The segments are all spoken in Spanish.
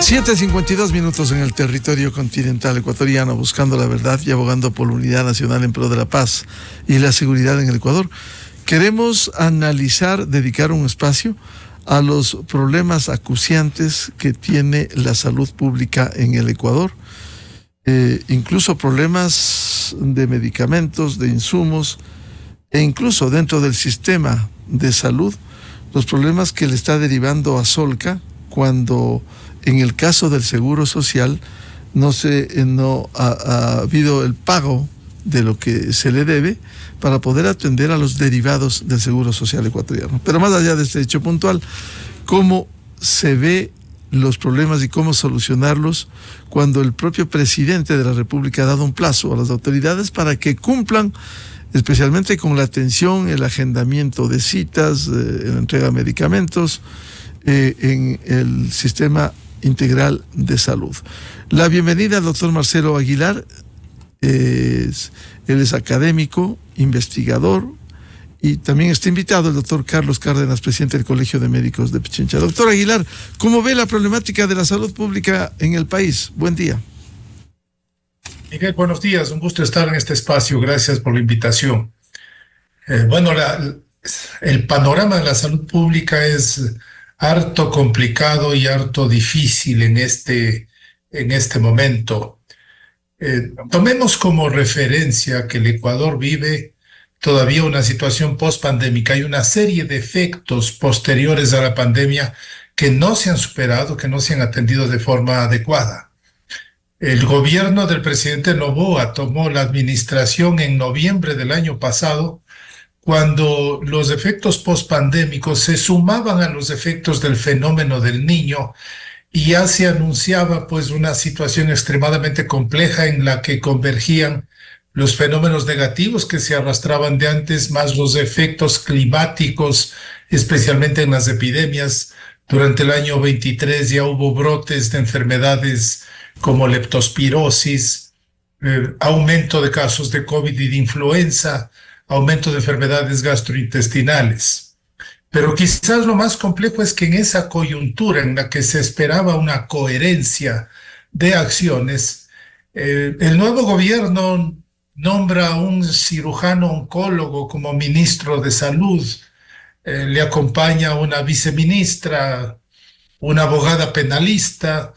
7:52 en el territorio continental ecuatoriano, buscando la verdad y abogando por la unidad nacional en pro de la paz y la seguridad en el Ecuador. Queremos analizar, dedicar un espacio a los problemas acuciantes que tiene la salud pública en el Ecuador, incluso problemas de medicamentos, de insumos, e incluso dentro del sistema de salud, los problemas que le está derivando a Solca cuando en el caso del Seguro Social no ha habido el pago de lo que se le debe para poder atender a los derivados del Seguro Social ecuatoriano. Pero más allá de este hecho puntual, ¿cómo se ve los problemas y cómo solucionarlos cuando el propio presidente de la República ha dado un plazo a las autoridades para que cumplan, especialmente con la atención, el agendamiento de citas, la entrega de medicamentos en el sistema integral de salud? La bienvenida al doctor Marcelo Aguilar. Él es académico, investigador, y también está invitado el doctor Carlos Cárdenas, presidente del Colegio de Médicos de Pichincha. Doctor Aguilar, ¿cómo ve la problemática de la salud pública en el país? Buen día. Miguel, buenos días, un gusto estar en este espacio, gracias por la invitación. El panorama de la salud pública es harto complicado y harto difícil en este momento. Tomemos como referencia que el Ecuador vive todavía una situación post-pandémica. Hay una serie de efectos posteriores a la pandemia que no se han superado, que no se han atendido de forma adecuada. El gobierno del presidente Noboa tomó la administración en noviembre del año pasado, cuando los efectos post-pandémicos se sumaban a los efectos del fenómeno del Niño, y ya se anunciaba pues una situación extremadamente compleja en la que convergían los fenómenos negativos que se arrastraban de antes, más los efectos climáticos, especialmente en las epidemias. Durante el año 23 ya hubo brotes de enfermedades como leptospirosis, aumento de casos de COVID y de influenza, aumento de enfermedades gastrointestinales. Pero quizás lo más complejo es que en esa coyuntura en la que se esperaba una coherencia de acciones, el nuevo gobierno nombra a un cirujano oncólogo como ministro de salud, le acompaña una viceministra, una abogada penalista,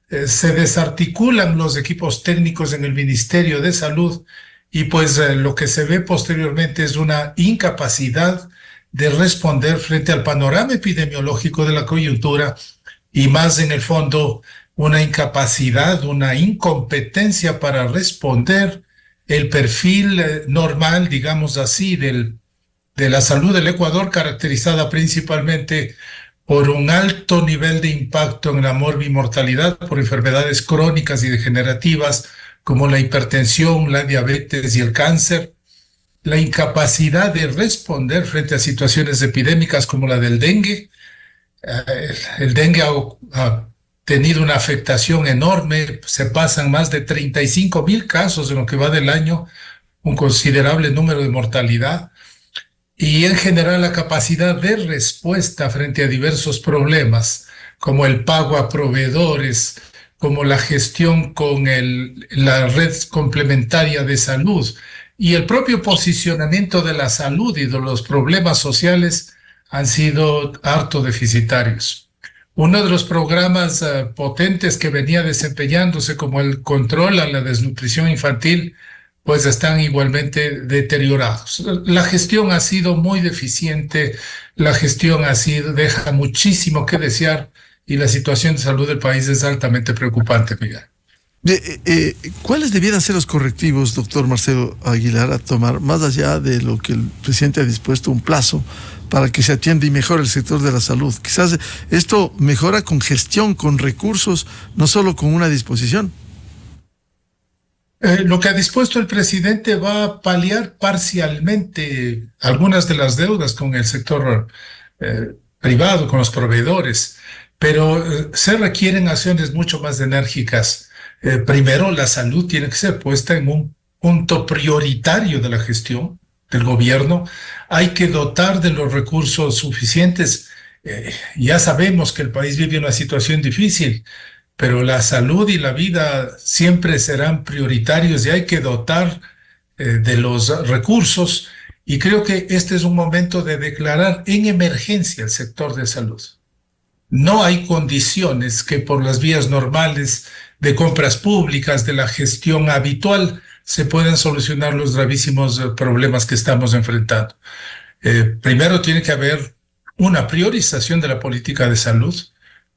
se desarticulan los equipos técnicos en el Ministerio de Salud y pues lo que se ve posteriormente es una incapacidad de responder frente al panorama epidemiológico de la coyuntura y más en el fondo una incapacidad, una incompetencia para responder el perfil normal, digamos así, de la salud del Ecuador, caracterizada principalmente por un alto nivel de impacto en la morbimortalidad por enfermedades crónicas y degenerativas como la hipertensión, la diabetes y el cáncer, la incapacidad de responder frente a situaciones epidémicas como la del dengue. El dengue ha tenido una afectación enorme, se pasan más de 35,000 casos en lo que va del año, un considerable número de mortalidad, y en general la capacidad de respuesta frente a diversos problemas, como el pago a proveedores, como la gestión con la red complementaria de salud, y el propio posicionamiento de la salud y de los problemas sociales han sido harto deficitarios. Uno de los programas potentes que venía desempeñándose como el control a la desnutrición infantil, pues están igualmente deteriorados. La gestión ha sido muy deficiente, deja muchísimo que desear y la situación de salud del país es altamente preocupante, Miguel. ¿Cuáles debieran ser los correctivos, doctor Marcelo Aguilar, a tomar, más allá de lo que el presidente ha dispuesto un plazo para que se atienda y mejore el sector de la salud? Quizás esto mejora con gestión, con recursos, no solo con una disposición. Lo que ha dispuesto el presidente va a paliar parcialmente algunas de las deudas con el sector privado, con los proveedores, pero se requieren acciones mucho más enérgicas. Primero, la salud tiene que ser puesta en un punto prioritario de la gestión del gobierno. Hay que dotar de los recursos suficientes. Ya sabemos que el país vive una situación difícil, pero la salud y la vida siempre serán prioritarios y hay que dotar de los recursos. Y creo que este es un momento de declarar en emergencia el sector de salud. No hay condiciones que por las vías normales de compras públicas, de la gestión habitual, se puedan solucionar los gravísimos problemas que estamos enfrentando. Primero tiene que haber una priorización de la política de salud,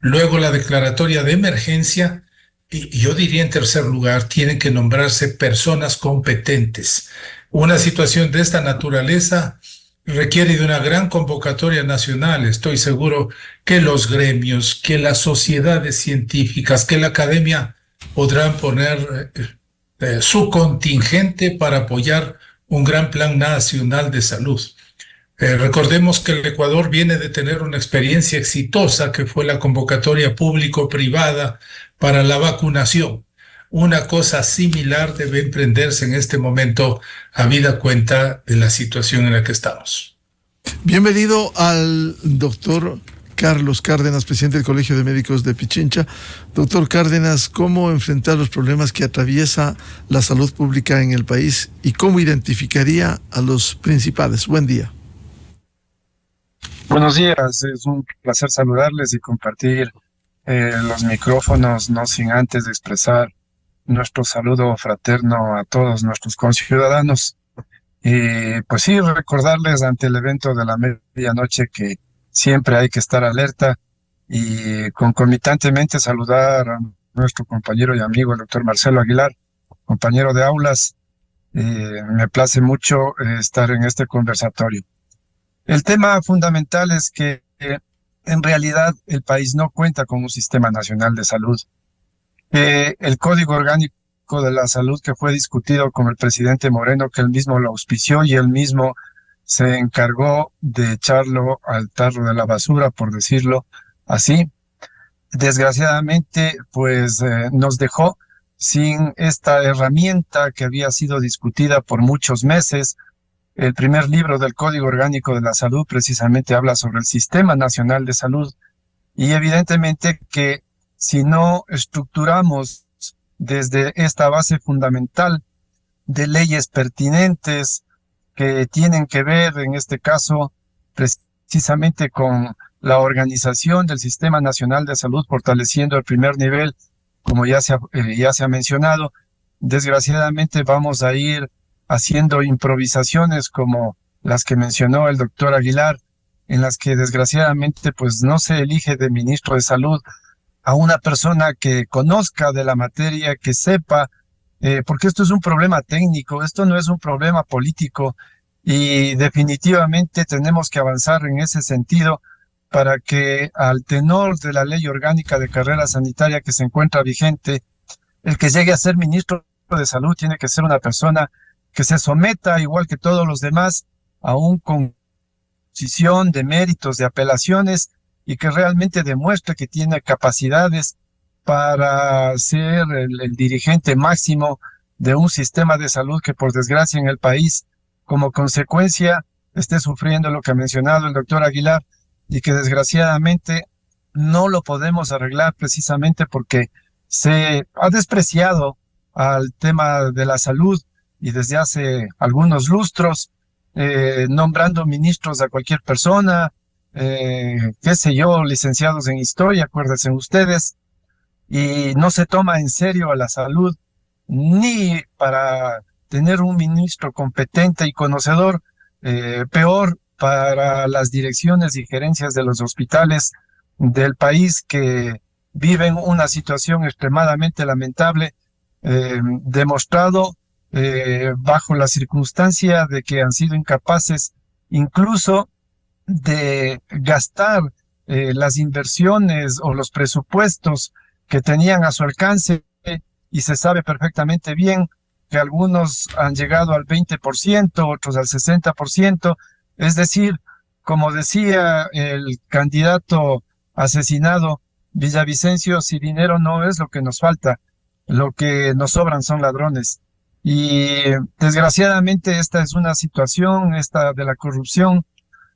luego la declaratoria de emergencia y yo diría en tercer lugar, tienen que nombrarse personas competentes. Una situación de esta naturaleza requiere de una gran convocatoria nacional. Estoy seguro que los gremios, que las sociedades científicas, que la academia podrán poner su contingente para apoyar un gran plan nacional de salud. Recordemos que el Ecuador viene de tener una experiencia exitosa que fue la convocatoria público-privada para la vacunación. Una cosa similar debe emprenderse en este momento, habida cuenta de la situación en la que estamos. Bienvenido al doctor Carlos Cárdenas, presidente del Colegio de Médicos de Pichincha. Doctor Cárdenas, ¿cómo enfrentar los problemas que atraviesa la salud pública en el país y cómo identificaría a los principales? Buen día. Buenos días, es un placer saludarles y compartir los micrófonos, no sin antes expresar nuestro saludo fraterno a todos nuestros conciudadanos. Pues sí, recordarles ante el evento de la medianoche que siempre hay que estar alerta y concomitantemente saludar a nuestro compañero y amigo, el doctor Marcelo Aguilar, compañero de aulas. Me place mucho estar en este conversatorio. El tema fundamental es que en realidad el país no cuenta con un sistema nacional de salud. El Código Orgánico de la Salud que fue discutido con el presidente Moreno, que él mismo lo auspició y él mismo se encargó de echarlo al tarro de la basura, por decirlo así, desgraciadamente pues nos dejó sin esta herramienta que había sido discutida por muchos meses. El primer libro del Código Orgánico de la Salud precisamente habla sobre el Sistema Nacional de Salud y evidentemente que si no estructuramos desde esta base fundamental de leyes pertinentes que tienen que ver en este caso precisamente con la organización del Sistema Nacional de Salud, fortaleciendo el primer nivel, como ya se ha mencionado, desgraciadamente vamos a ir haciendo improvisaciones como las que mencionó el doctor Aguilar, en las que desgraciadamente pues no se elige de ministro de salud a una persona que conozca de la materia, que sepa, porque esto es un problema técnico, esto no es un problema político y definitivamente tenemos que avanzar en ese sentido para que al tenor de la ley orgánica de carrera sanitaria que se encuentra vigente, el que llegue a ser ministro de salud tiene que ser una persona que se someta, igual que todos los demás, a un concisión de méritos, de apelaciones, y que realmente demuestre que tiene capacidades para ser el dirigente máximo de un sistema de salud que, por desgracia, en el país, como consecuencia, esté sufriendo lo que ha mencionado el doctor Aguilar, y que desgraciadamente no lo podemos arreglar precisamente porque se ha despreciado al tema de la salud, y desde hace algunos lustros, nombrando ministros a cualquier persona, qué sé yo, licenciados en historia, acuérdense ustedes, y no se toma en serio a la salud, ni para tener un ministro competente y conocedor, peor para las direcciones y gerencias de los hospitales del país que viven una situación extremadamente lamentable, demostrado bajo la circunstancia de que han sido incapaces incluso de gastar las inversiones o los presupuestos que tenían a su alcance, y se sabe perfectamente bien que algunos han llegado al 20%, otros al 60%, es decir, como decía el candidato asesinado Villavicencio, si dinero no es lo que nos falta, lo que nos sobran son ladrones. Y desgraciadamente esta es una situación, esta de la corrupción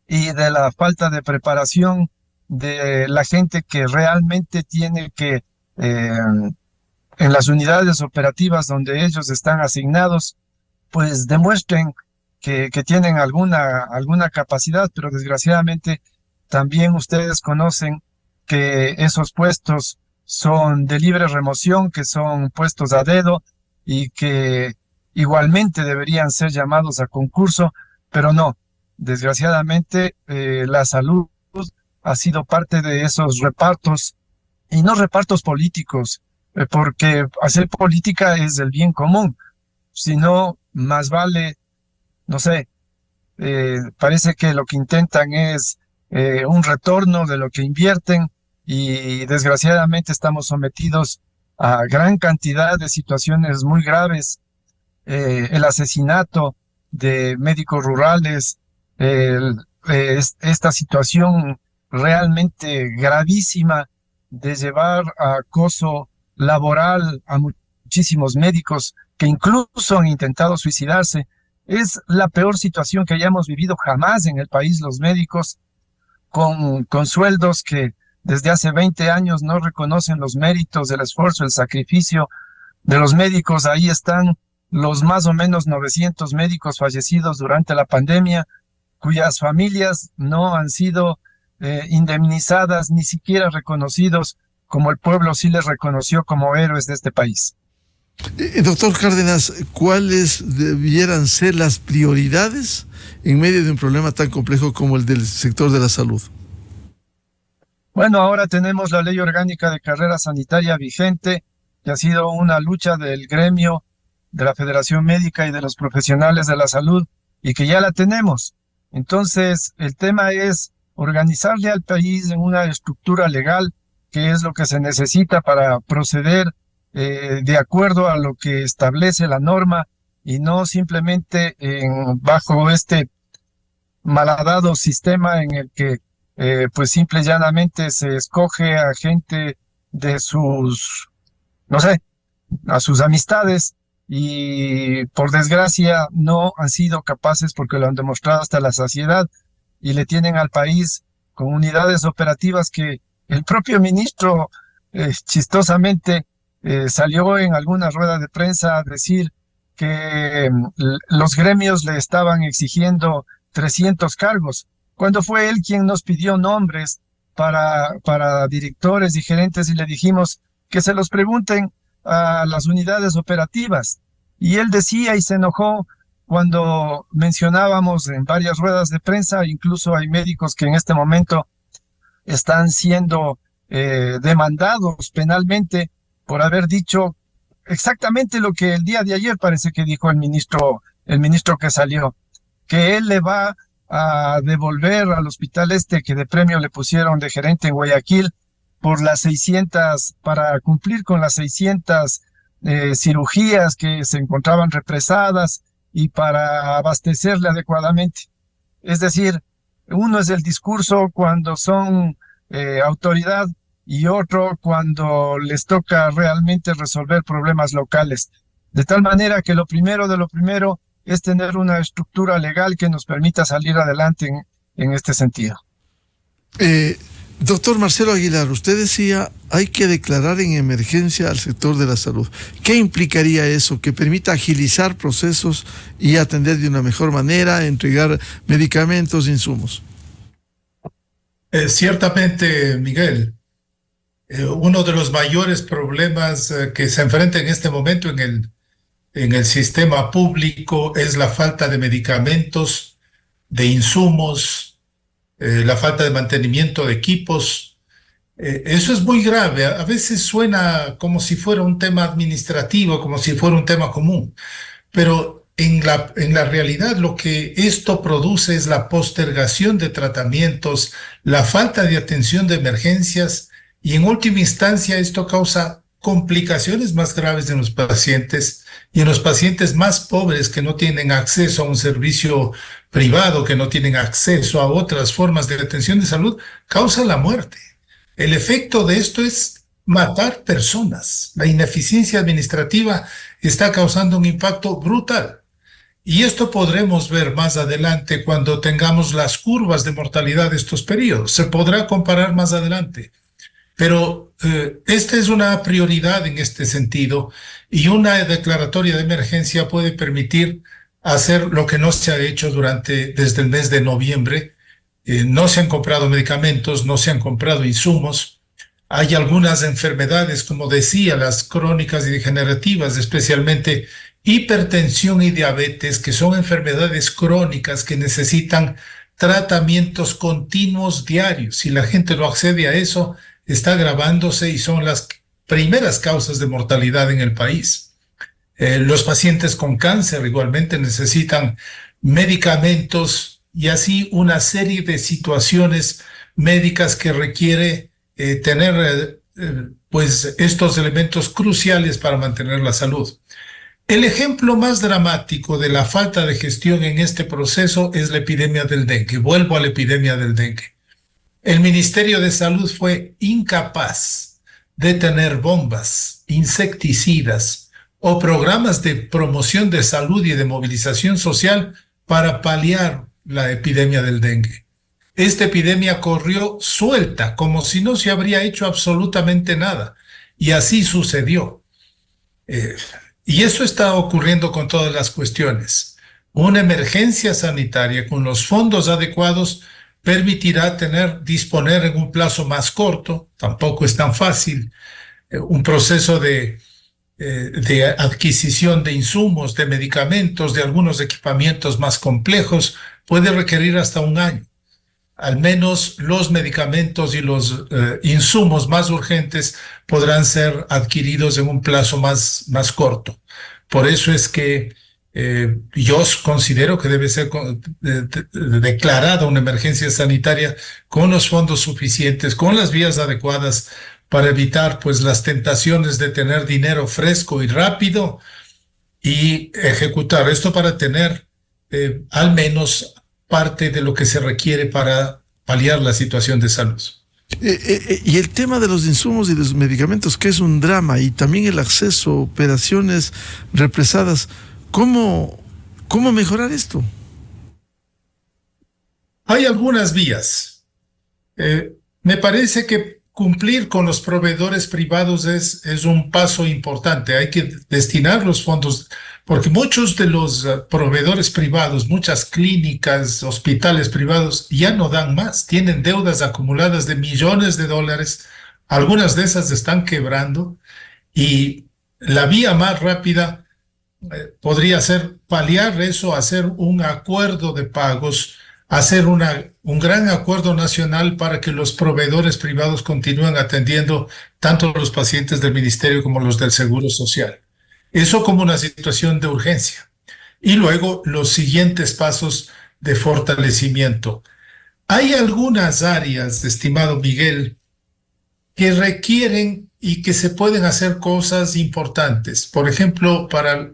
y de la falta de preparación de la gente que realmente tiene que en las unidades operativas donde ellos están asignados, pues demuestren que tienen alguna capacidad, pero desgraciadamente también ustedes conocen que esos puestos son de libre remoción, que son puestos a dedo y que igualmente deberían ser llamados a concurso, pero no. Desgraciadamente, la salud ha sido parte de esos repartos, y no repartos políticos, porque hacer política es el bien común, sino más vale, no sé, parece que lo que intentan es un retorno de lo que invierten, y desgraciadamente estamos sometidos a gran cantidad de situaciones muy graves, el asesinato de médicos rurales, esta situación realmente gravísima de llevar a acoso laboral a muchísimos médicos que incluso han intentado suicidarse. Es la peor situación que hayamos vivido jamás en el país, los médicos, con sueldos que desde hace 20 años no reconocen los méritos del esfuerzo, el sacrificio de los médicos. Ahí están los más o menos 900 médicos fallecidos durante la pandemia, cuyas familias no han sido indemnizadas, ni siquiera reconocidos, como el pueblo sí les reconoció como héroes de este país. Doctor Cárdenas, ¿cuáles debieran ser las prioridades en medio de un problema tan complejo como el del sector de la salud? Bueno, ahora tenemos la Ley Orgánica de Carrera Sanitaria vigente, que ha sido una lucha del gremio, de la Federación Médica y de los profesionales de la salud, y que ya la tenemos. Entonces, el tema es organizarle al país en una estructura legal, que es lo que se necesita para proceder de acuerdo a lo que establece la norma, y no simplemente bajo este malhadado sistema en el que pues simple y llanamente se escoge a gente de sus, no sé, a sus amistades, y por desgracia no han sido capaces, porque lo han demostrado hasta la saciedad, y le tienen al país con unidades operativas que el propio ministro chistosamente salió en alguna rueda de prensa a decir que los gremios le estaban exigiendo 300 cargos, cuando fue él quien nos pidió nombres para directores y gerentes, y le dijimos que se los pregunten a las unidades operativas. Y él decía y se enojó cuando mencionábamos en varias ruedas de prensa, incluso hay médicos que en este momento están siendo demandados penalmente por haber dicho exactamente lo que el día de ayer parece que dijo el ministro que salió, que él le va a devolver al hospital que de premio le pusieron de gerente en Guayaquil por las 600, para cumplir con las 600 cirugías que se encontraban represadas, y para abastecerle adecuadamente. Es decir, uno es el discurso cuando son autoridad, y otro cuando les toca realmente resolver problemas locales. De tal manera que lo primero de lo primero es tener una estructura legal que nos permita salir adelante en este sentido. Doctor Marcelo Aguilar, usted decía, hay que declarar en emergencia al sector de la salud. ¿Qué implicaría eso? Que permita agilizar procesos y atender de una mejor manera, entregar medicamentos, insumos. Ciertamente, Miguel, uno de los mayores problemas que se enfrenta en este momento en el sistema público es la falta de medicamentos, de insumos, la falta de mantenimiento de equipos. Eso es muy grave. A veces suena como si fuera un tema administrativo, como si fuera un tema común, pero en la realidad lo que esto produce es la postergación de tratamientos, la falta de atención de emergencias, y en última instancia esto causa complicaciones más graves en los pacientes, y en los pacientes más pobres que no tienen acceso a un servicio privado, que no tienen acceso a otras formas de atención de salud, causa la muerte. El efecto de esto es matar personas. La ineficiencia administrativa está causando un impacto brutal. Y esto podremos ver más adelante cuando tengamos las curvas de mortalidad de estos periodos. Se podrá comparar más adelante. Pero esta es una prioridad en este sentido, y una declaratoria de emergencia puede permitir hacer lo que no se ha hecho desde el mes de noviembre. No se han comprado medicamentos, no se han comprado insumos. Hay algunas enfermedades, como decía, las crónicas y degenerativas, especialmente hipertensión y diabetes, que son enfermedades crónicas que necesitan tratamientos continuos diarios. Si la gente no accede a eso, está agravándose y son las primeras causas de mortalidad en el país. Los pacientes con cáncer igualmente necesitan medicamentos y así una serie de situaciones médicas que requiere tener pues estos elementos cruciales para mantener la salud. El ejemplo más dramático de la falta de gestión en este proceso es la epidemia del dengue. Vuelvo a la epidemia del dengue. El Ministerio de Salud fue incapaz de tener bombas, insecticidas o programas de promoción de salud y de movilización social para paliar la epidemia del dengue. Esta epidemia corrió suelta, como si no se habría hecho absolutamente nada. Y así sucedió. Y eso está ocurriendo con todas las cuestiones. Una emergencia sanitaria con los fondos adecuados permitirá disponer en un plazo más corto, tampoco es tan fácil, un proceso de adquisición de insumos, de medicamentos, de algunos equipamientos más complejos, puede requerir hasta un año. Al menos los medicamentos y los insumos más urgentes podrán ser adquiridos en un plazo más corto. Por eso es que yo considero que debe ser declarada una emergencia sanitaria con los fondos suficientes, con las vías adecuadas para evitar pues las tentaciones de tener dinero fresco y rápido y ejecutar esto para tener al menos parte de lo que se requiere para paliar la situación de salud. Y el tema de los insumos y de los medicamentos, que es un drama, y también el acceso a operaciones represadas, ¿cómo mejorar esto? Hay algunas vías. Me parece que cumplir con los proveedores privados es un paso importante. Hay que destinar los fondos, porque muchos de los proveedores privados, muchas clínicas, hospitales privados ya no dan más, tienen deudas acumuladas de millones de dólares, algunas de esas están quebrando, y la vía más rápida podría ser paliar eso, hacer un acuerdo de pagos, hacer un gran acuerdo nacional para que los proveedores privados continúen atendiendo tanto los pacientes del Ministerio como los del Seguro Social. Eso como una situación de urgencia. Y luego los siguientes pasos de fortalecimiento. Hay algunas áreas, estimado Miguel, que requieren y que se pueden hacer cosas importantes. Por ejemplo, para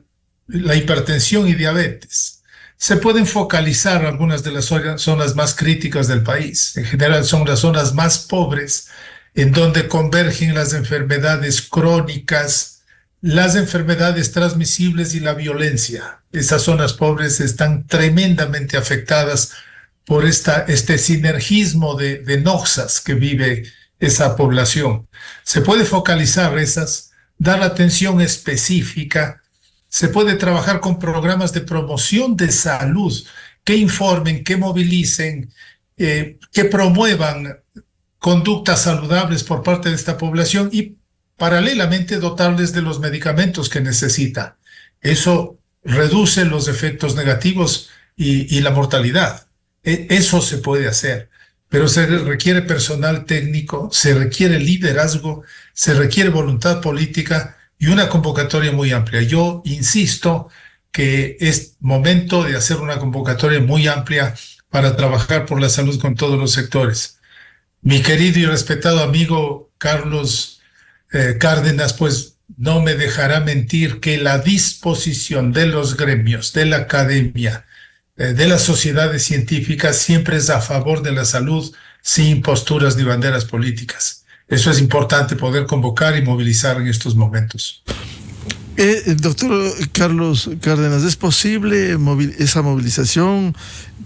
la hipertensión y diabetes. Se pueden focalizar algunas de las zonas más críticas del país. En general son las zonas más pobres, en donde convergen las enfermedades crónicas, las enfermedades transmisibles y la violencia. Esas zonas pobres están tremendamente afectadas por este sinergismo de noxas que vive esa población. Se puede focalizar esas, dar atención específica. Se puede trabajar con programas de promoción de salud que informen, que movilicen, que promuevan conductas saludables por parte de esta población y paralelamente dotarles de los medicamentos que necesita. Eso reduce los efectos negativos y la mortalidad. Eso se puede hacer, pero se requiere personal técnico, se requiere liderazgo, se requiere voluntad política y una convocatoria muy amplia. Yo insisto que es momento de hacer una convocatoria muy amplia para trabajar por la salud con todos los sectores. Mi querido y respetado amigo Carlos Cárdenas, pues no me dejará mentir que la disposición de los gremios, de la academia, de las sociedades científicas siempre es a favor de la salud, sin posturas ni banderas políticas. Eso es importante poder convocar y movilizar en estos momentos. Doctor Carlos Cárdenas, ¿es posible esa movilización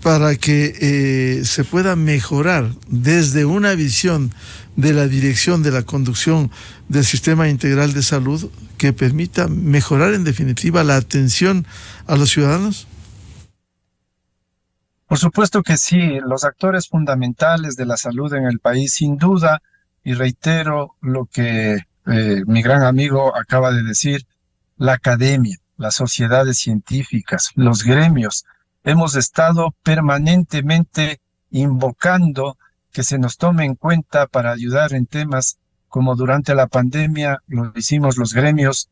para que se pueda mejorar desde una visión de la dirección de la conducción del sistema integral de salud que permita mejorar en definitiva la atención a los ciudadanos? Por supuesto que sí, los actores fundamentales de la salud en el país, sin duda, y reitero lo que mi gran amigo acaba de decir, la academia, las sociedades científicas, los gremios, hemos estado permanentemente invocando que se nos tome en cuenta para ayudar en temas como durante la pandemia lo hicimos los gremios,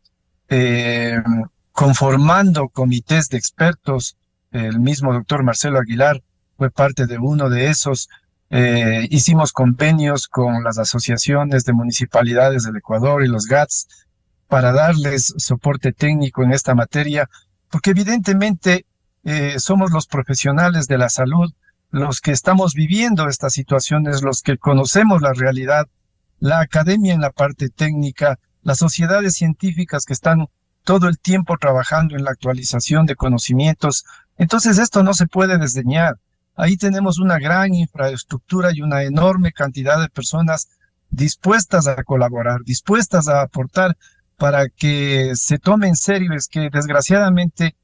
conformando comités de expertos. El mismo doctor Marcelo Aguilar fue parte de uno de esos. Hicimos convenios con las asociaciones de municipalidades del Ecuador y los GATS para darles soporte técnico en esta materia, porque evidentemente somos los profesionales de la salud los que estamos viviendo estas situaciones, los que conocemos la realidad, la academia en la parte técnica, las sociedades científicas que están todo el tiempo trabajando en la actualización de conocimientos. Entonces esto no se puede desdeñar. Ahí tenemos una gran infraestructura y una enorme cantidad de personas dispuestas a colaborar, dispuestas a aportar para que se tome en serio. Es que desgraciadamente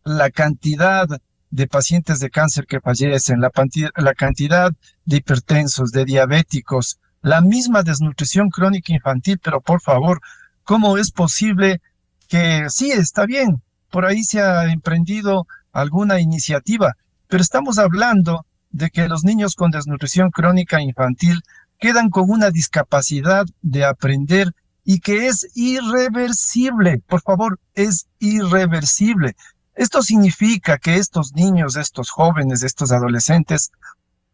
la cantidad de pacientes de cáncer que fallecen, la cantidad de hipertensos, de diabéticos, la misma desnutrición crónica infantil, pero por favor, ¿cómo es posible que sí, está bien, por ahí se ha emprendido alguna iniciativa, pero estamos hablando de que los niños con desnutrición crónica infantil quedan con una discapacidad de aprender y que es irreversible? Por favor, es irreversible. Esto significa que estos niños, estos jóvenes, estos adolescentes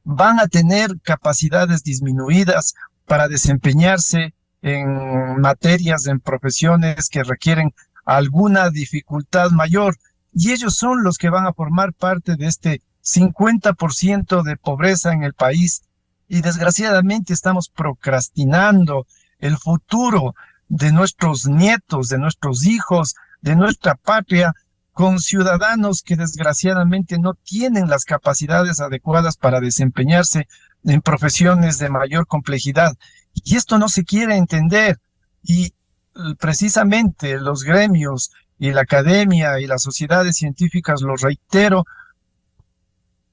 van a tener capacidades disminuidas para desempeñarse en materias, en profesiones que requieren alguna dificultad mayor, y ellos son los que van a formar parte de este 50% de pobreza en el país, y desgraciadamente estamos procrastinando el futuro de nuestros nietos, de nuestros hijos, de nuestra patria, con ciudadanos que desgraciadamente no tienen las capacidades adecuadas para desempeñarse en profesiones de mayor complejidad. Y esto no se quiere entender. Y precisamente los gremios y la academia y las sociedades científicas, lo reitero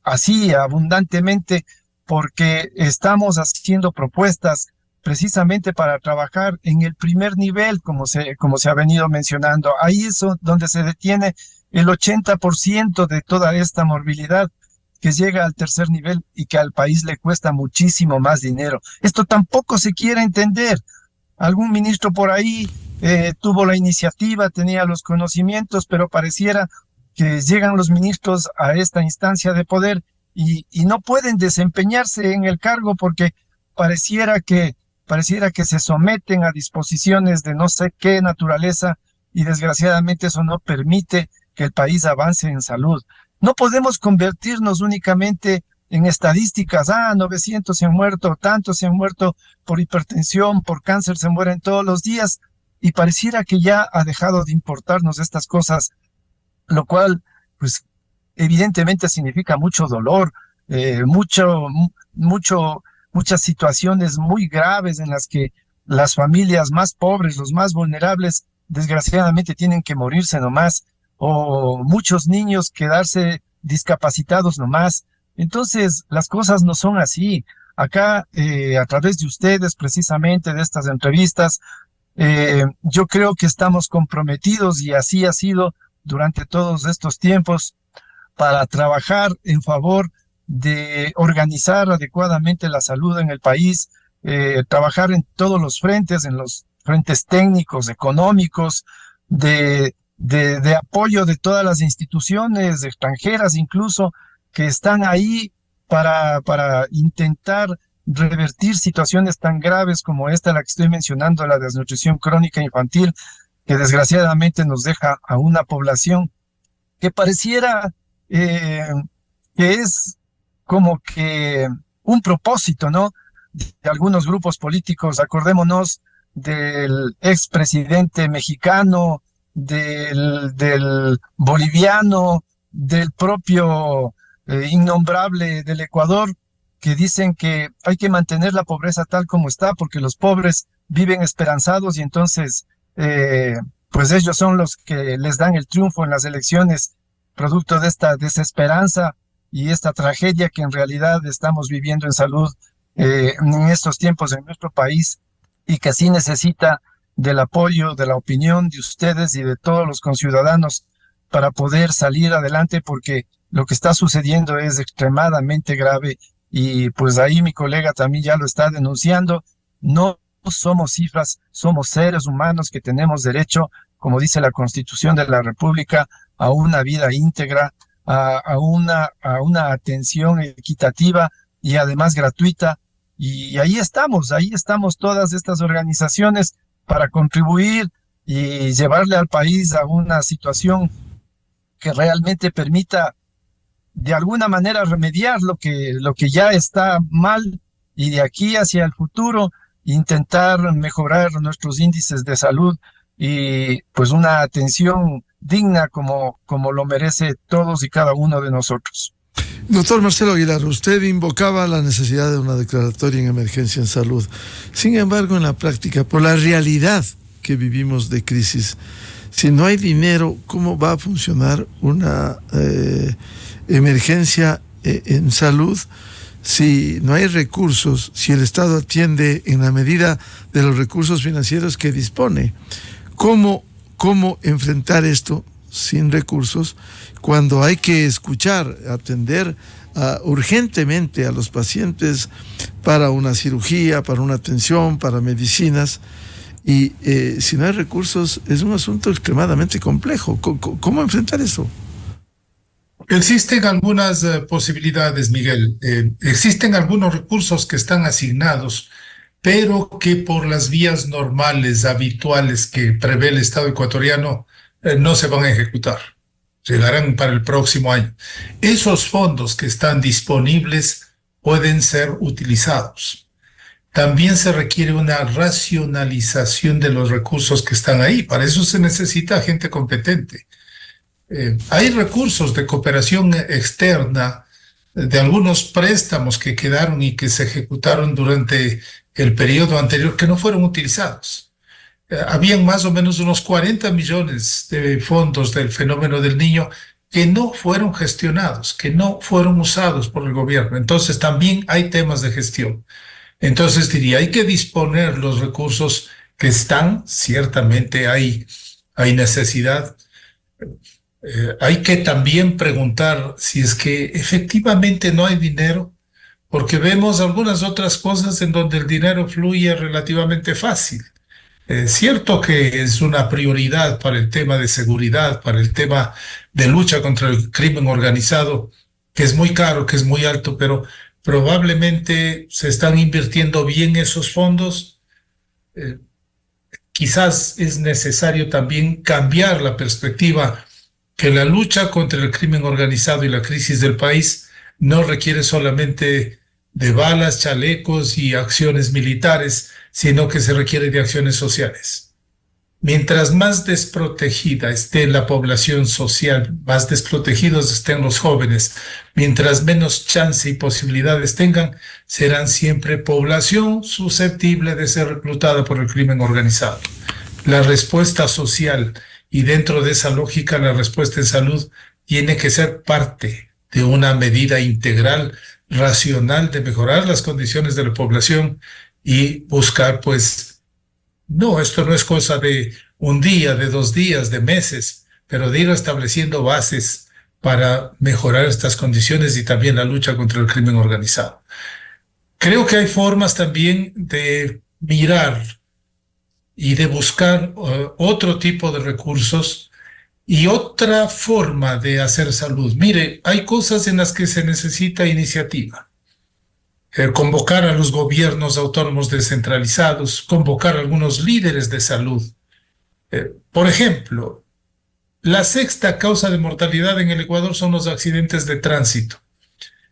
así abundantemente, porque estamos haciendo propuestas precisamente para trabajar en el primer nivel, como se ha venido mencionando. Ahí es donde se detiene el 80% de toda esta morbilidad que llega al tercer nivel y que al país le cuesta muchísimo más dinero. Esto tampoco se quiere entender. Algún ministro por ahí tuvo la iniciativa, tenía los conocimientos, pero pareciera que llegan los ministros a esta instancia de poder y no pueden desempeñarse en el cargo porque pareciera que se someten a disposiciones de no sé qué naturaleza, y desgraciadamente eso no permite que el país avance en salud. No podemos convertirnos únicamente en estadísticas. 900 se han muerto, tantos se han muerto por hipertensión, por cáncer, se mueren todos los días, y pareciera que ya ha dejado de importarnos estas cosas, lo cual, pues, evidentemente significa mucho dolor, muchas situaciones muy graves en las que las familias más pobres, los más vulnerables, desgraciadamente tienen que morirse nomás, o muchos niños quedarse discapacitados nomás. Entonces, las cosas no son así. Acá, a través de ustedes, precisamente de estas entrevistas, yo creo que estamos comprometidos, y así ha sido durante todos estos tiempos, para trabajar en favor de organizar adecuadamente la salud en el país, trabajar en todos los frentes, en los frentes técnicos, económicos, de apoyo de todas las instituciones extranjeras, incluso, que están ahí para intentar revertir situaciones tan graves como esta, la que estoy mencionando, la desnutrición crónica infantil, que desgraciadamente nos deja a una población que pareciera que es como que un propósito, ¿no?, de algunos grupos políticos. Acordémonos del expresidente mexicano del boliviano, del propio innombrable del Ecuador, que dicen que hay que mantener la pobreza tal como está, porque los pobres viven esperanzados y entonces, pues ellos son los que les dan el triunfo en las elecciones, producto de esta desesperanza y esta tragedia que en realidad estamos viviendo en salud en estos tiempos en nuestro país, y que sí necesita del apoyo, de la opinión de ustedes y de todos los conciudadanos para poder salir adelante, porque lo que está sucediendo es extremadamente grave y pues ahí mi colega también ya lo está denunciando. No somos cifras, somos seres humanos que tenemos derecho, como dice la Constitución de la República, a una vida íntegra, a una atención equitativa y además gratuita. Y ahí estamos todas estas organizaciones para contribuir y llevarle al país a una situación que realmente permita de alguna manera remediar lo que ya está mal, y de aquí hacia el futuro intentar mejorar nuestros índices de salud y pues una atención digna como lo merece todos y cada uno de nosotros. Doctor Marcelo Aguilar, usted invocaba la necesidad de una declaratoria en emergencia en salud. Sin embargo, en la práctica, por la realidad que vivimos de crisis, si no hay dinero, ¿cómo va a funcionar una emergencia en salud? Si no hay recursos, si el Estado atiende en la medida de los recursos financieros que dispone, ¿cómo enfrentar esto sin recursos cuando hay que escuchar, atender urgentemente a los pacientes para una cirugía, para una atención, para medicinas? Y si no hay recursos, es un asunto extremadamente complejo. ¿Cómo enfrentar eso? Existen algunas posibilidades, Miguel. Existen algunos recursos que están asignados, pero que por las vías normales, habituales que prevé el Estado ecuatoriano, no se van a ejecutar. Llegarán para el próximo año. Esos fondos que están disponibles pueden ser utilizados. También se requiere una racionalización de los recursos que están ahí. Para eso se necesita gente competente. Hay recursos de cooperación externa, de algunos préstamos que quedaron y que se ejecutaron durante el periodo anterior que no fueron utilizados. Habían más o menos unos 40 millones de fondos del fenómeno del niño que no fueron gestionados, que no fueron usados por el gobierno. Entonces también hay temas de gestión. Entonces diría, hay que disponer los recursos que están, ciertamente hay necesidad. Hay que también preguntar si es que efectivamente no hay dinero, porque vemos algunas otras cosas en donde el dinero fluye relativamente fácil. Es cierto que es una prioridad para el tema de seguridad, para el tema de lucha contra el crimen organizado, que es muy caro, que es muy alto, pero probablemente se están invirtiendo bien esos fondos. Quizás es necesario también cambiar la perspectiva, que la lucha contra el crimen organizado y la crisis del país no requiere solamente de balas, chalecos y acciones militares, sino que se requiere de acciones sociales. Mientras más desprotegida esté la población social, más desprotegidos estén los jóvenes, mientras menos chance y posibilidades tengan, serán siempre población susceptible de ser reclutada por el crimen organizado. La respuesta social, y dentro de esa lógica, la respuesta en salud tiene que ser parte de una medida integral, racional, de mejorar las condiciones de la población y buscar, pues, no, esto no es cosa de un día, de 2 días, de meses, pero de ir estableciendo bases para mejorar estas condiciones y también la lucha contra el crimen organizado. Creo que hay formas también de mirar y de buscar otro tipo de recursos y otra forma de hacer salud. Mire, hay cosas en las que se necesita iniciativa. Convocar a los gobiernos autónomos descentralizados, convocar a algunos líderes de salud. Por ejemplo, la 6ª causa de mortalidad en el Ecuador son los accidentes de tránsito.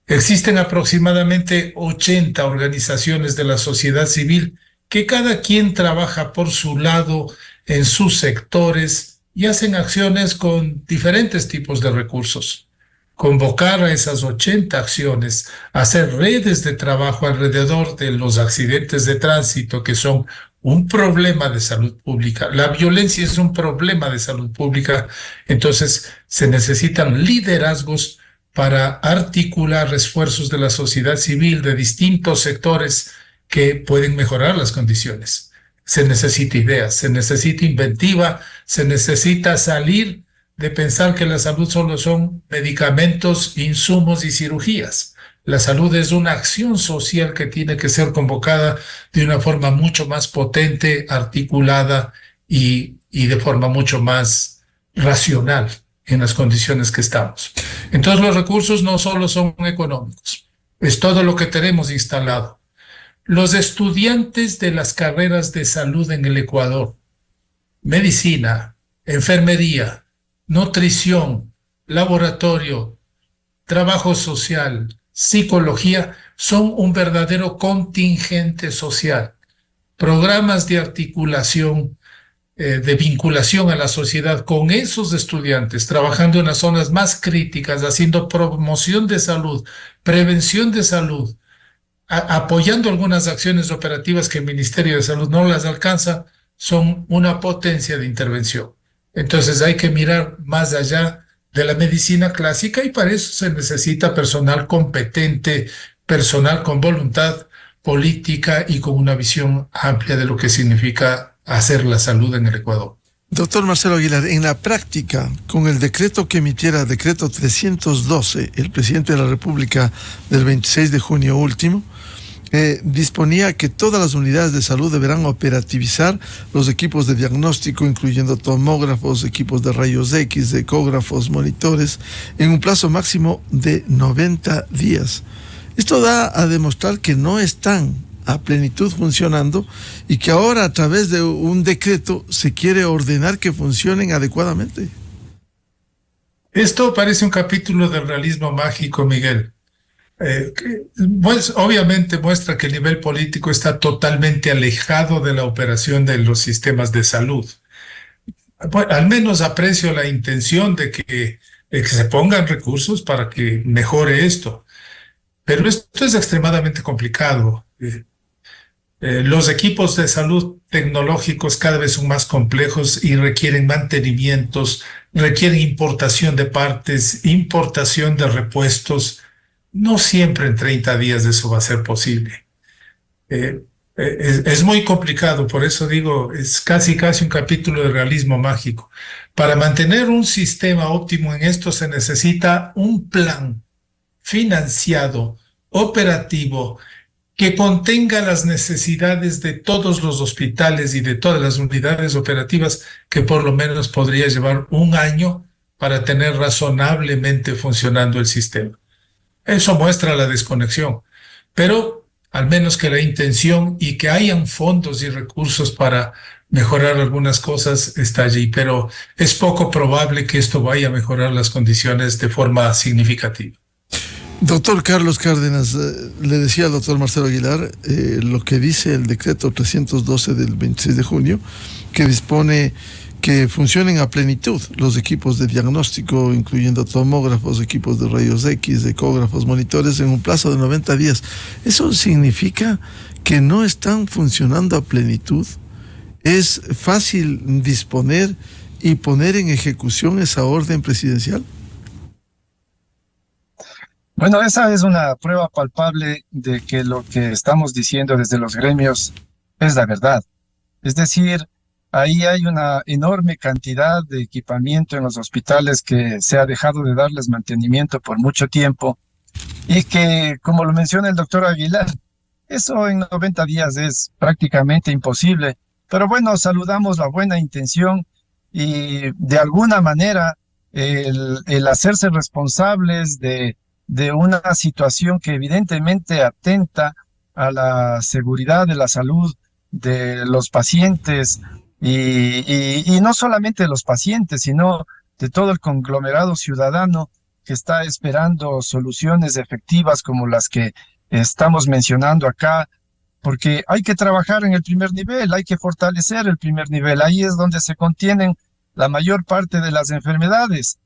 Existen aproximadamente 80 organizaciones de la sociedad civil que cada quien trabaja por su lado en sus sectores y hacen acciones con diferentes tipos de recursos. Convocar a esas 80 acciones, hacer redes de trabajo alrededor de los accidentes de tránsito, que son un problema de salud pública. La violencia es un problema de salud pública, entonces se necesitan liderazgos para articular esfuerzos de la sociedad civil, de distintos sectores que pueden mejorar las condiciones. Se necesita ideas, se necesita inventiva, se necesita salir de pensar que la salud solo son medicamentos, insumos y cirugías. La salud es una acción social que tiene que ser convocada de una forma mucho más potente, articulada y de forma mucho más racional en las condiciones que estamos. Entonces los recursos no solo son económicos, es todo lo que tenemos instalado. Los estudiantes de las carreras de salud en el Ecuador, medicina, enfermería, nutrición, laboratorio, trabajo social, psicología, son un verdadero contingente social. Programas de articulación, de vinculación a la sociedad con esos estudiantes, trabajando en las zonas más críticas, haciendo promoción de salud, prevención de salud, apoyando algunas acciones operativas que el Ministerio de Salud no las alcanza, son una potencia de intervención. Entonces hay que mirar más allá de la medicina clásica y para eso se necesita personal competente, personal con voluntad política y con una visión amplia de lo que significa hacer la salud en el Ecuador. Doctor Marcelo Aguilar, en la práctica, con el decreto que emitiera, decreto 312, el presidente de la República del 26 de junio último, disponía que todas las unidades de salud deberán operativizar los equipos de diagnóstico, incluyendo tomógrafos, equipos de rayos X, ecógrafos, monitores, en un plazo máximo de 90 días. Esto da a demostrar que no están a plenitud funcionando y que ahora a través de un decreto se quiere ordenar que funcionen adecuadamente. Esto parece un capítulo del realismo mágico, Miguel. Pues obviamente muestra que el nivel político está totalmente alejado de la operación de los sistemas de salud. Bueno, al menos aprecio la intención de que se pongan recursos para que mejore esto, pero esto es extremadamente complicado. Los equipos de salud tecnológicos cada vez son más complejos y requieren mantenimientos, requieren importación de partes, importación de repuestos. No siempre en 30 días eso va a ser posible. Es muy complicado, por eso digo, es casi un capítulo de realismo mágico. Para mantener un sistema óptimo en esto se necesita un plan financiado, operativo, que contenga las necesidades de todos los hospitales y de todas las unidades operativas, que por lo menos podría llevar un año para tener razonablemente funcionando el sistema. Eso muestra la desconexión, pero al menos que la intención y que hayan fondos y recursos para mejorar algunas cosas está allí, pero es poco probable que esto vaya a mejorar las condiciones de forma significativa. Doctor Carlos Cárdenas, le decía al doctor Marcelo Aguilar lo que dice el decreto 312 del 26 de junio, que dispone que funcionen a plenitud los equipos de diagnóstico, incluyendo tomógrafos, equipos de rayos X, ecógrafos, monitores, en un plazo de 90 días. ¿Eso significa que no están funcionando a plenitud? ¿Es fácil disponer y poner en ejecución esa orden presidencial? Bueno, esa es una prueba palpable de que lo que estamos diciendo desde los gremios es la verdad. Es decir, ahí hay una enorme cantidad de equipamiento en los hospitales que se ha dejado de darles mantenimiento por mucho tiempo y que, como lo menciona el doctor Aguilar, eso en 90 días es prácticamente imposible. Pero bueno, saludamos la buena intención y de alguna manera el hacerse responsables de una situación que evidentemente atenta a la seguridad de la salud de los pacientes y no solamente de los pacientes, sino de todo el conglomerado ciudadano que está esperando soluciones efectivas como las que estamos mencionando acá, porque hay que trabajar en el primer nivel, hay que fortalecer el primer nivel, ahí es donde se contienen la mayor parte de las enfermedades.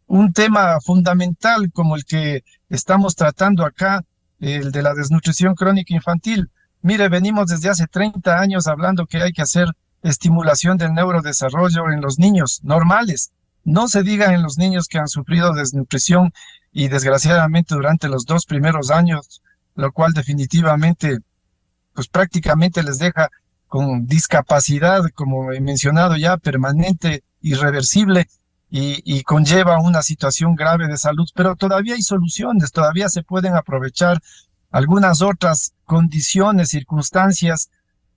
Un tema fundamental como el que estamos tratando acá, el de la desnutrición crónica infantil. Mire, venimos desde hace 30 años hablando que hay que hacer estimulación del neurodesarrollo en los niños normales. No se diga en los niños que han sufrido desnutrición y desgraciadamente durante los 2 primeros años, lo cual definitivamente, pues prácticamente les deja con discapacidad, como he mencionado ya, permanente, irreversible, y conlleva una situación grave de salud, pero todavía hay soluciones, todavía se pueden aprovechar algunas otras condiciones, circunstancias,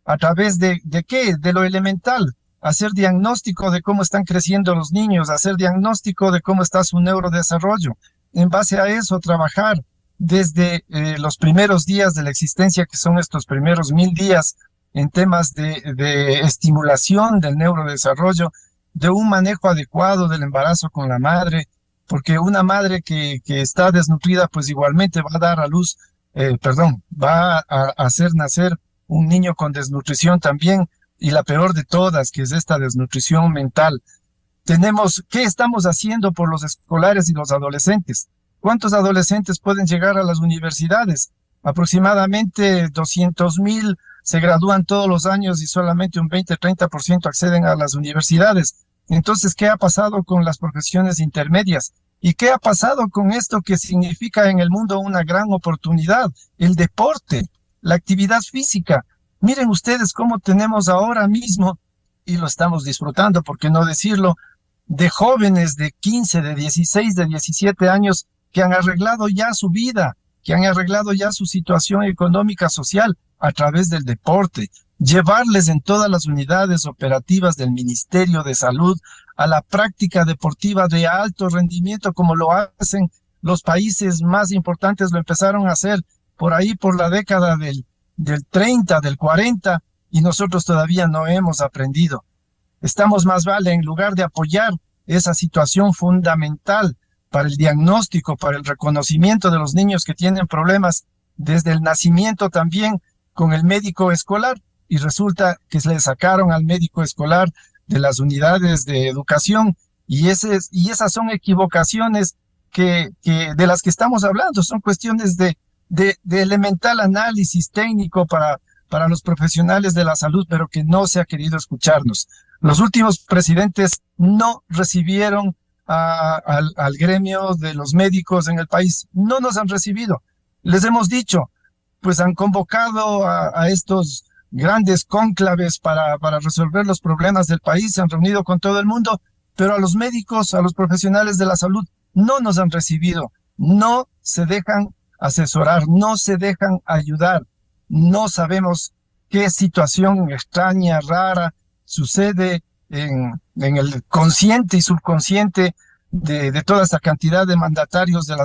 a través de ¿qué? De lo elemental, hacer diagnóstico de cómo están creciendo los niños, hacer diagnóstico de cómo está su neurodesarrollo. En base a eso, trabajar desde los primeros días de la existencia, que son estos primeros 1000 días, en temas de estimulación del neurodesarrollo, de un manejo adecuado del embarazo con la madre, porque una madre que está desnutrida, pues igualmente va a dar a luz, va a hacer nacer un niño con desnutrición también, y la peor de todas, que es esta desnutrición mental. ¿Qué estamos haciendo por los escolares y los adolescentes? ¿Cuántos adolescentes pueden llegar a las universidades? Aproximadamente 200,000 se gradúan todos los años y solamente un 20-30% acceden a las universidades. Entonces, ¿qué ha pasado con las profesiones intermedias? ¿Y qué ha pasado con esto que significa en el mundo una gran oportunidad? El deporte, la actividad física. Miren ustedes cómo tenemos ahora mismo, y lo estamos disfrutando, ¿por qué no decirlo?, de jóvenes de 15, de 16, de 17 años que han arreglado ya su vida, que han arreglado ya su situación económica, social, a través del deporte. Llevarles en todas las unidades operativas del Ministerio de Salud a la práctica deportiva de alto rendimiento, como lo hacen los países más importantes, lo empezaron a hacer por ahí por la década del 30, del 40, y nosotros todavía no hemos aprendido. Estamos más vale, en lugar de apoyar esa situación fundamental para el diagnóstico, para el reconocimiento de los niños que tienen problemas desde el nacimiento también con el médico escolar, y resulta que se le sacaron al médico escolar de las unidades de educación, y esas son equivocaciones de las que estamos hablando, son cuestiones de elemental análisis técnico para los profesionales de la salud, pero que no se ha querido escucharnos. Los últimos presidentes no recibieron al gremio de los médicos en el país, no nos han recibido. Les hemos dicho, pues han convocado a estos grandes cónclaves para resolver los problemas del país, se han reunido con todo el mundo, pero a los médicos, a los profesionales de la salud, no nos han recibido, no se dejan asesorar, no se dejan ayudar, no sabemos qué situación extraña, rara, sucede en el consciente y subconsciente de toda esta cantidad de mandatarios de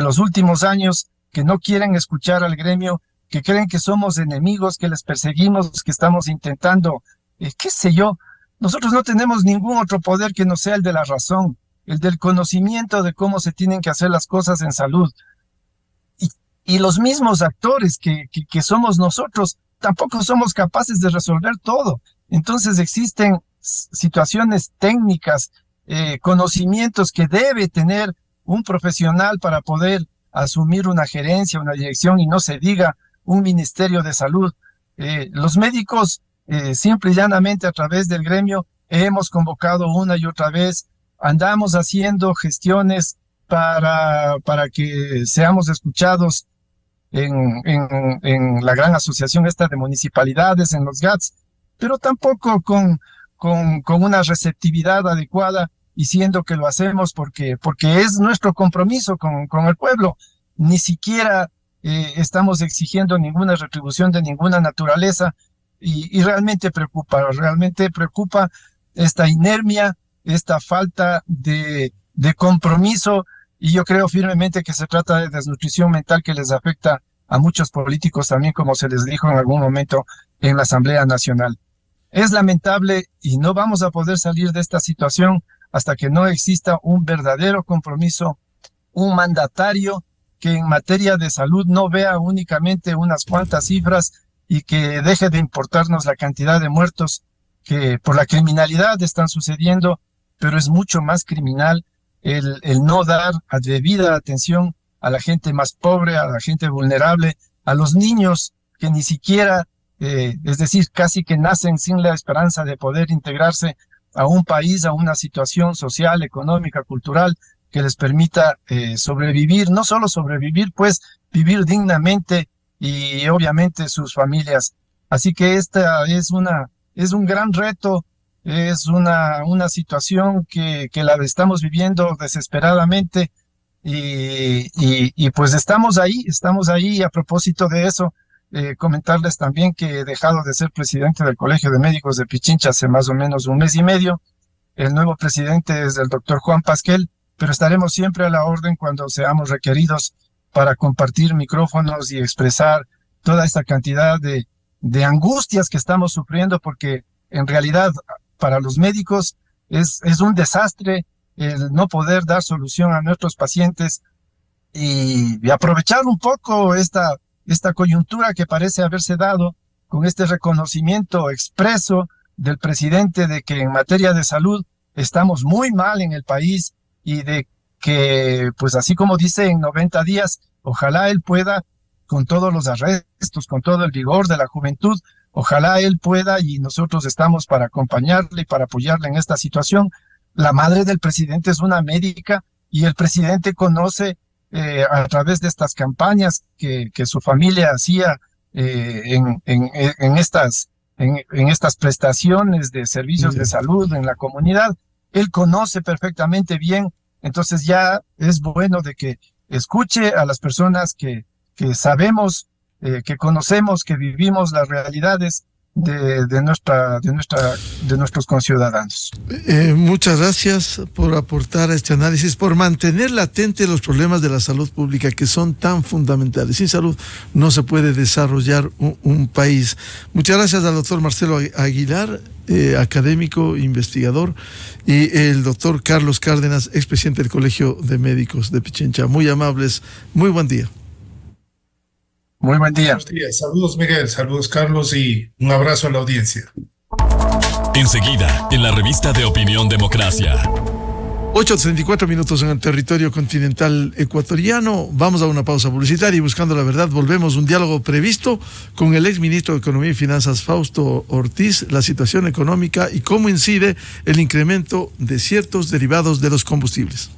los últimos años, que no quieren escuchar al gremio, que creen que somos enemigos, que les perseguimos, que estamos intentando, qué sé yo. Nosotros no tenemos ningún otro poder que no sea el de la razón, el del conocimiento de cómo se tienen que hacer las cosas en salud. Y los mismos actores que somos nosotros, tampoco somos capaces de resolver todo. Entonces existen situaciones técnicas, conocimientos que debe tener un profesional para poder asumir una gerencia, una dirección, y no se diga un ministerio de salud. Los médicos, simple y llanamente a través del gremio, hemos convocado una y otra vez, andamos haciendo gestiones para que seamos escuchados en la gran asociación esta de municipalidades, en los GATS, pero tampoco con una receptividad adecuada, diciendo que lo hacemos porque es nuestro compromiso con el pueblo. Ni siquiera estamos exigiendo ninguna retribución de ninguna naturaleza, y realmente preocupa esta inermia, esta falta de compromiso, y yo creo firmemente que se trata de desnutrición mental que les afecta a muchos políticos también, como se les dijo en algún momento en la Asamblea Nacional. Es lamentable y no vamos a poder salir de esta situación hasta que no exista un verdadero compromiso, un mandatario que en materia de salud no vea únicamente unas cuantas cifras y que deje de importarnos la cantidad de muertos que por la criminalidad están sucediendo, pero es mucho más criminal el no dar debida atención a la gente más pobre, a la gente vulnerable, a los niños que ni siquiera, es decir, casi que nacen sin la esperanza de poder integrarse a un país, a una situación social, económica, cultural, que les permita sobrevivir, no solo sobrevivir, pues vivir dignamente y obviamente sus familias. Así que esta es un gran reto, es una situación que la estamos viviendo desesperadamente y pues estamos ahí. A propósito de eso, comentarles también que he dejado de ser presidente del Colegio de Médicos de Pichincha hace más o menos 1 mes y medio. El nuevo presidente es el doctor Juan Pasquel, pero estaremos siempre a la orden cuando seamos requeridos para compartir micrófonos y expresar toda esta cantidad de angustias que estamos sufriendo, porque en realidad para los médicos es un desastre el no poder dar solución a nuestros pacientes y aprovechar un poco esta coyuntura que parece haberse dado con este reconocimiento expreso del presidente de que en materia de salud estamos muy mal en el país y de que, pues así como dice, en 90 días, ojalá él pueda, con todos los arrestos, con todo el vigor de la juventud, ojalá él pueda, y nosotros estamos para acompañarle y para apoyarle en esta situación. La madre del presidente es una médica y el presidente conoce a través de estas campañas que su familia hacía en estas prestaciones de servicios de salud en la comunidad. Él conoce perfectamente bien, entonces ya es bueno de que escuche a las personas que sabemos, que conocemos, que vivimos las realidades de nuestros conciudadanos. Muchas gracias por aportar a este análisis, por mantener latentes los problemas de la salud pública que son tan fundamentales. Sin salud no se puede desarrollar un país. Muchas gracias al doctor Marcelo Aguilar, académico, investigador, y el doctor Carlos Cárdenas, expresidente del Colegio de Médicos de Pichincha. Muy amables, muy buen día. Muy buen día. Buenos días. Saludos, Miguel. Saludos, Carlos, y un abrazo a la audiencia. Enseguida, en la revista de Opinión Democracia. 8:34 minutos en el territorio continental ecuatoriano. Vamos a una pausa publicitaria y buscando la verdad volvemos un diálogo previsto con el exministro de Economía y Finanzas, Fausto Ortiz, la situación económica y cómo incide el incremento de ciertos derivados de los combustibles.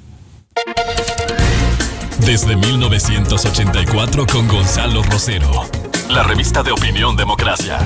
Desde 1984 con Gonzalo Rosero. La revista de Opinión Democracia.